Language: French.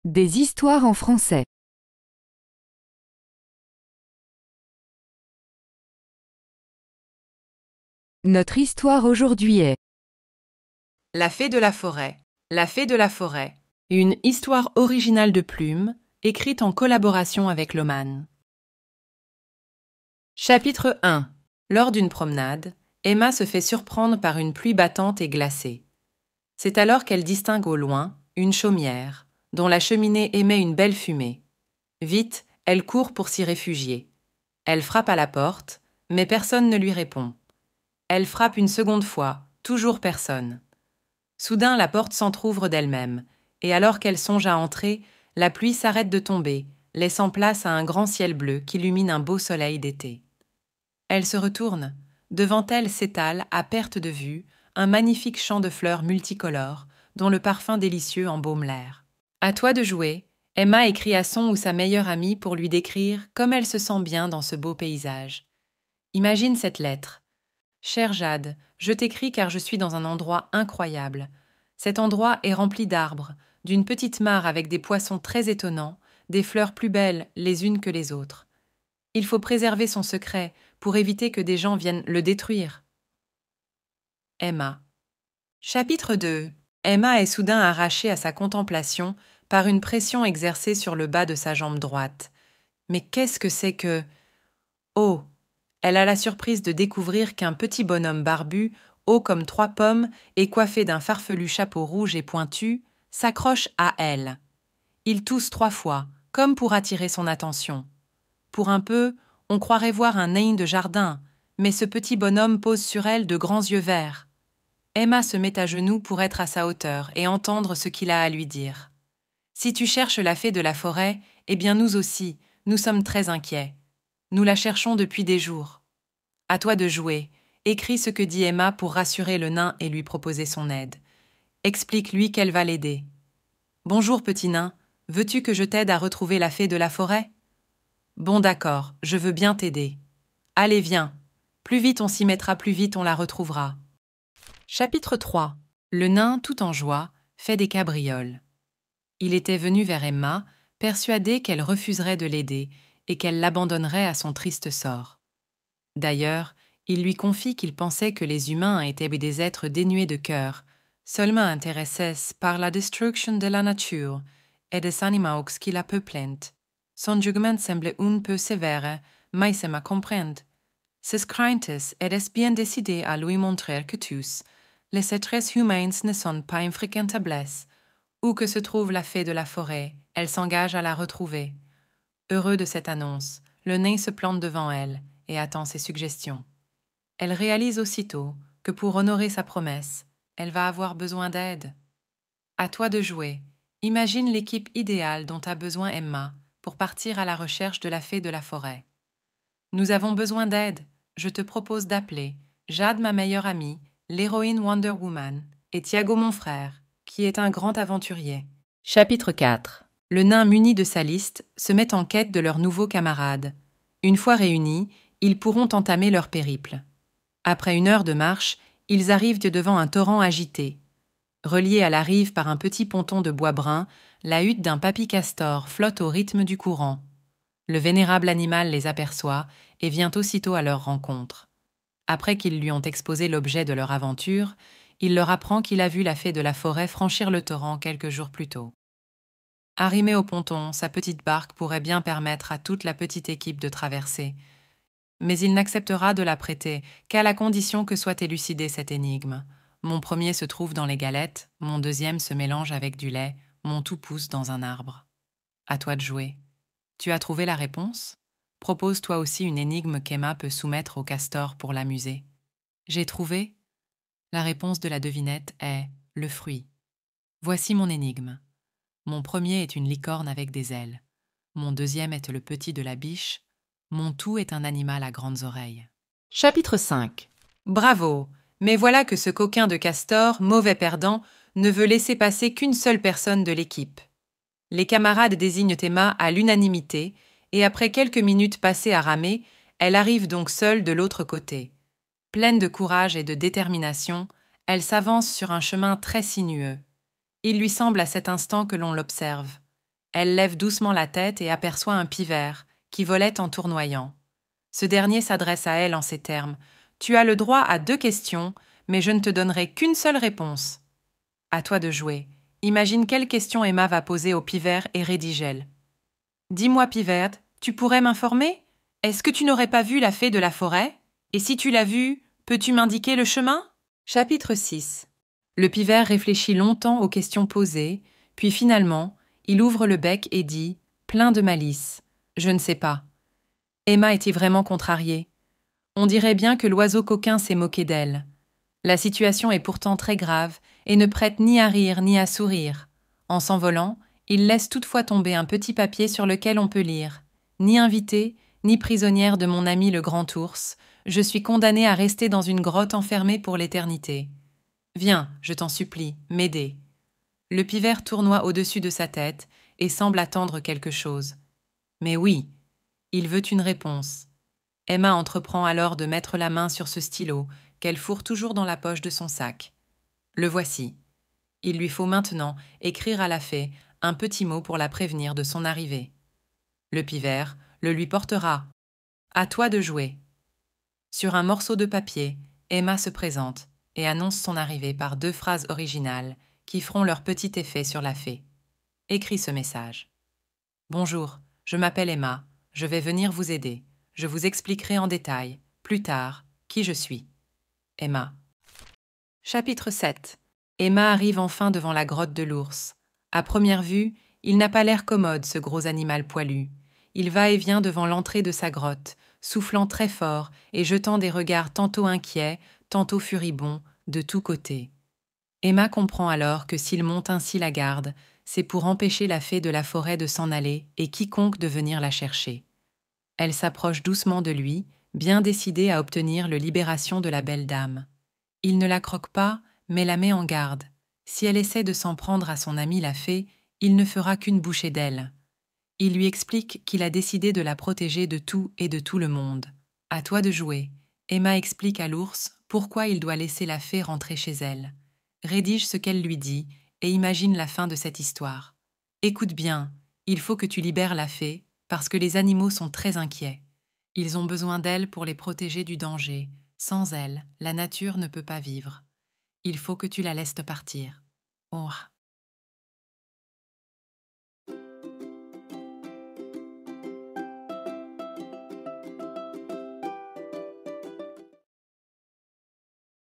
Des histoires en français. Notre histoire aujourd'hui est La fée de la forêt. La fée de la forêt. Une histoire originale de Plume, écrite en collaboration avec Loman. Chapitre 1. Lors d'une promenade, Emma se fait surprendre par une pluie battante et glacée. C'est alors qu'elle distingue au loin une chaumière, dont la cheminée émet une belle fumée. Vite, elle court pour s'y réfugier. Elle frappe à la porte, mais personne ne lui répond. Elle frappe une seconde fois, toujours personne. Soudain, la porte s'entr'ouvre d'elle-même, et alors qu'elle songe à entrer, la pluie s'arrête de tomber, laissant place à un grand ciel bleu qu'illumine un beau soleil d'été. Elle se retourne. Devant elle s'étale, à perte de vue, un magnifique champ de fleurs multicolores, dont le parfum délicieux embaume l'air. À toi de jouer, Emma écrit à son ou sa meilleure amie pour lui décrire comme elle se sent bien dans ce beau paysage. Imagine cette lettre. Chère Jade, je t'écris car je suis dans un endroit incroyable. Cet endroit est rempli d'arbres, d'une petite mare avec des poissons très étonnants, des fleurs plus belles les unes que les autres. Il faut préserver son secret pour éviter que des gens viennent le détruire. Emma. Chapitre 2. Emma est soudain arrachée à sa contemplation par une pression exercée sur le bas de sa jambe droite. Mais qu'est-ce que c'est que... Oh! Elle a la surprise de découvrir qu'un petit bonhomme barbu, haut comme 3 pommes et coiffé d'un farfelu chapeau rouge et pointu, s'accroche à elle. Il tousse 3 fois, comme pour attirer son attention. Pour un peu, on croirait voir un nain de jardin, mais ce petit bonhomme pose sur elle de grands yeux verts. Emma se met à genoux pour être à sa hauteur et entendre ce qu'il a à lui dire. Si tu cherches la fée de la forêt, eh bien nous aussi, nous sommes très inquiets. Nous la cherchons depuis des jours. À toi de jouer. Écris ce que dit Emma pour rassurer le nain et lui proposer son aide. Explique-lui qu'elle va l'aider. Bonjour petit nain, veux-tu que je t'aide à retrouver la fée de la forêt? Bon d'accord, je veux bien t'aider. Allez viens. Plus vite on s'y mettra, plus vite on la retrouvera. Chapitre 3. Le nain, tout en joie, fait des cabrioles. Il était venu vers Emma, persuadé qu'elle refuserait de l'aider et qu'elle l'abandonnerait à son triste sort. D'ailleurs, il lui confie qu'il pensait que les humains étaient des êtres dénués de cœur, seulement intéressés par la destruction de la nature et des animaux qui la peuplent. Son jugement semblait un peu sévère, mais Emma comprend. Ses craintes étaient bien décidées à lui montrer que tous, les êtres humains ne sont pas infréquentables. Où que se trouve la fée de la forêt, elle s'engage à la retrouver. Heureux de cette annonce, le nain se plante devant elle et attend ses suggestions. Elle réalise aussitôt que pour honorer sa promesse, elle va avoir besoin d'aide. À toi de jouer. Imagine l'équipe idéale dont a besoin Emma pour partir à la recherche de la fée de la forêt. Nous avons besoin d'aide. Je te propose d'appeler Jade, ma meilleure amie, l'héroïne Wonder Woman, et Thiago, mon frère, qui est un grand aventurier. Chapitre 4. Le nain muni de sa liste se met en quête de leurs nouveaux camarades. Une fois réunis, ils pourront entamer leur périple. Après 1 heure de marche, ils arrivent devant un torrent agité. Relié à la rive par un petit ponton de bois brun, la hutte d'un papy-castor flotte au rythme du courant. Le vénérable animal les aperçoit et vient aussitôt à leur rencontre. Après qu'ils lui ont exposé l'objet de leur aventure, il leur apprend qu'il a vu la fée de la forêt franchir le torrent quelques jours plus tôt. Arrimé au ponton, sa petite barque pourrait bien permettre à toute la petite équipe de traverser. Mais il n'acceptera de la prêter qu'à la condition que soit élucidée cette énigme. Mon premier se trouve dans les galettes, mon deuxième se mélange avec du lait, mon tout pousse dans un arbre. À toi de jouer. Tu as trouvé la réponse? Propose toi aussi une énigme qu'Emma peut soumettre au castor pour l'amuser. J'ai trouvé? La réponse de la devinette est le fruit. Voici mon énigme. Mon premier est une licorne avec des ailes. Mon deuxième est le petit de la biche. Mon tout est un animal à grandes oreilles. Chapitre 5. Bravo! Mais voilà que ce coquin de castor, mauvais perdant, ne veut laisser passer qu'une seule personne de l'équipe. Les camarades désignent Emma à l'unanimité, et après quelques minutes passées à ramer, elle arrive donc seule de l'autre côté. Pleine de courage et de détermination, elle s'avance sur un chemin très sinueux. Il lui semble à cet instant que l'on l'observe. Elle lève doucement la tête et aperçoit un pivert qui volait en tournoyant. Ce dernier s'adresse à elle en ces termes. « Tu as le droit à 2 questions, mais je ne te donnerai qu'une seule réponse. » À toi de jouer. Imagine quelle question Emma va poser au pivert et rédige-elle. « Dis-moi, pivert, tu pourrais m'informer? Est-ce que tu n'aurais pas vu la fée de la forêt? Et si tu l'as vue, peux-tu m'indiquer le chemin ?» Chapitre 6. Le pivert réfléchit longtemps aux questions posées, puis finalement, il ouvre le bec et dit, plein de malice, « Je ne sais pas. » Emma était vraiment contrariée. On dirait bien que l'oiseau coquin s'est moqué d'elle. La situation est pourtant très grave et ne prête ni à rire ni à sourire. En s'envolant, il laisse toutefois tomber un petit papier sur lequel on peut lire « Ni invitée, ni prisonnière de mon ami le grand ours, je suis condamnée à rester dans une grotte enfermée pour l'éternité. Viens, je t'en supplie, m'aider. » Le pivert tournoie au-dessus de sa tête et semble attendre quelque chose. Mais oui, il veut une réponse. Emma entreprend alors de mettre la main sur ce stylo qu'elle fourre toujours dans la poche de son sac. Le voici. Il lui faut maintenant écrire à la fée un petit mot pour la prévenir de son arrivée. Le pivert le lui portera. À toi de jouer. Sur un morceau de papier, Emma se présente et annonce son arrivée par 2 phrases originales qui feront leur petit effet sur la fée. Écris ce message. Bonjour, je m'appelle Emma, je vais venir vous aider. Je vous expliquerai en détail, plus tard, qui je suis. Emma. Chapitre 7. Emma arrive enfin devant la grotte de l'ours. À première vue, il n'a pas l'air commode, ce gros animal poilu. Il va et vient devant l'entrée de sa grotte, soufflant très fort et jetant des regards tantôt inquiets, tantôt furibonds, de tous côtés. Emma comprend alors que s'il monte ainsi la garde, c'est pour empêcher la fée de la forêt de s'en aller et quiconque de venir la chercher. Elle s'approche doucement de lui, bien décidée à obtenir la libération de la belle dame. Il ne la croque pas, mais la met en garde. Si elle essaie de s'en prendre à son amie la fée, il ne fera qu'une bouchée d'aile. Il lui explique qu'il a décidé de la protéger de tout et de tout le monde. À toi de jouer. Emma explique à l'ours pourquoi il doit laisser la fée rentrer chez elle. Rédige ce qu'elle lui dit et imagine la fin de cette histoire. Écoute bien, il faut que tu libères la fée parce que les animaux sont très inquiets. Ils ont besoin d'elle pour les protéger du danger. Sans elle, la nature ne peut pas vivre. Il faut que tu la laisses partir. Oh.